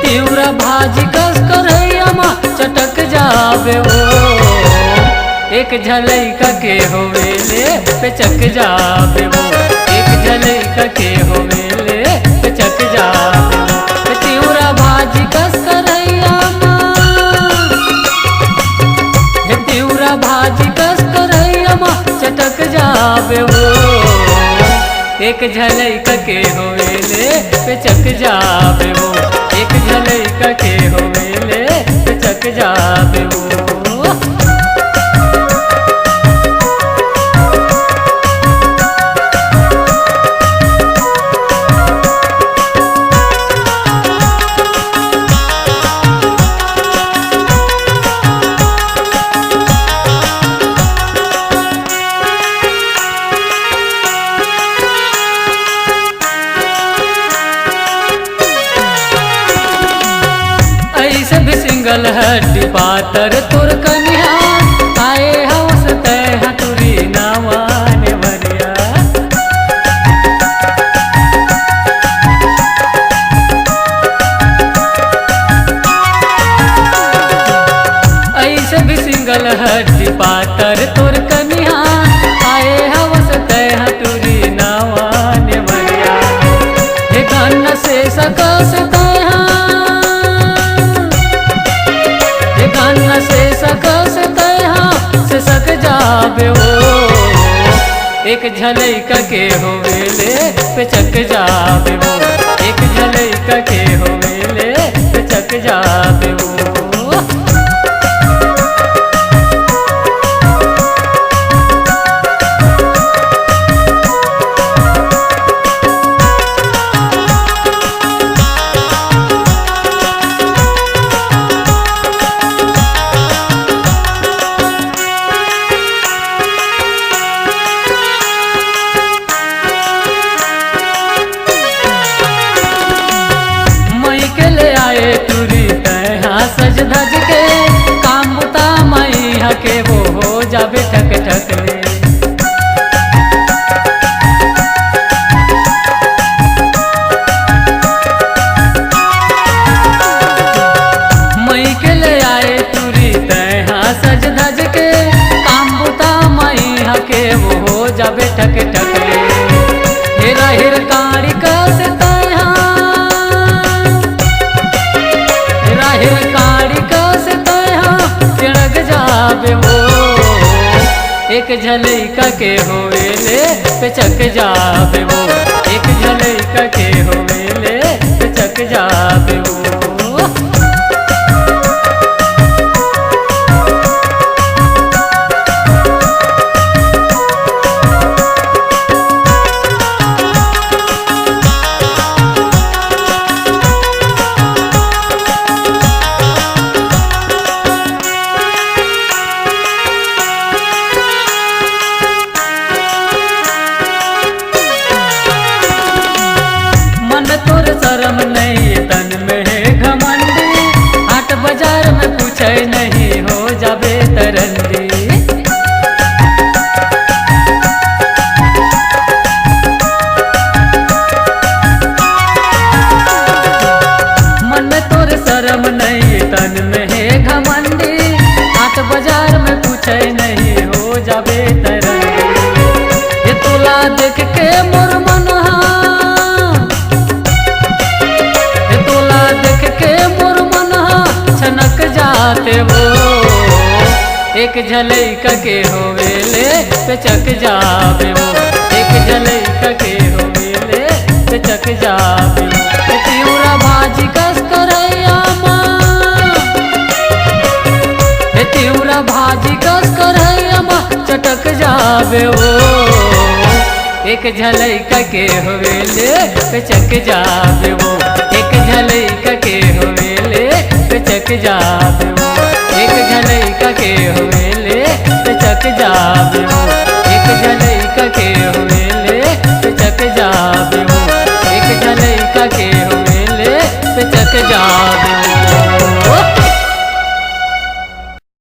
तिउरा भाजी कस करैया माँ चटक जावे वो। एक झलैका के होवेले पे चक जावे वो। एक झलैका के होवेले पे चक जावे वो। तिउरा भाजी कस करैया माँ, तिउरा भाजी कस करैया माँ चटक जावे वो। एक झलैका के होवेले पे चक जावे वो। एक झलैका के होवेले पे चक जावे वो। ऐसे भी सिंगल हड्डी पातर तुर कन्या आए हवस तय हतुरी नावाने भरिया। ऐसे भी सिंगल हड्डी पातर तुर कन्या आए हवस तय हतुरी नावाने भरिया। हे गन्न से सकस से सकस तैहा से सक जावे वो। एक झलैका के होवेले पे चक जावे वो। एक झलैका के होवेले पे चक जावे वो। सज धज के काम बुता मैया के वो हो जावे ठक ठक ले। मई के ले आए तुरी तैहा सज धज के काम बुता मैया के वो हो जावे ठक ठक ले। हेरा हिर काड़ी कस एक झलैका के होवेले पे चक जावे वो। एक झलैका के होवेले पे चक जावे वो। शर्म नहीं तन में है घमंडी, हाट बाजार में पूछे नहीं हो जावे तरंदी। मन में तोर शर्म नहीं तन में है घमंडी, हाट बाजार में पूछे नहीं हो जावे तरंदी। ये तोला देख के मोर मन वो। एक झलैका के होवेले पे चक जावे वो। एक झलैका के होवेले पे चक जावे वो। तिउरा भाजी कस करैया माँ, तिउरा भाजी कस करैया माँ चटक जावे वो। एक झलैका के होवेले पे चक जावे वो। एक झलैका के होवेले पे चक जावे वो। एक झलैका के होवेले पे चक जावे वो। एक झलैका के होवेले पे चक जावे वो। एक झलैका के होवेले पे चक जावे वो।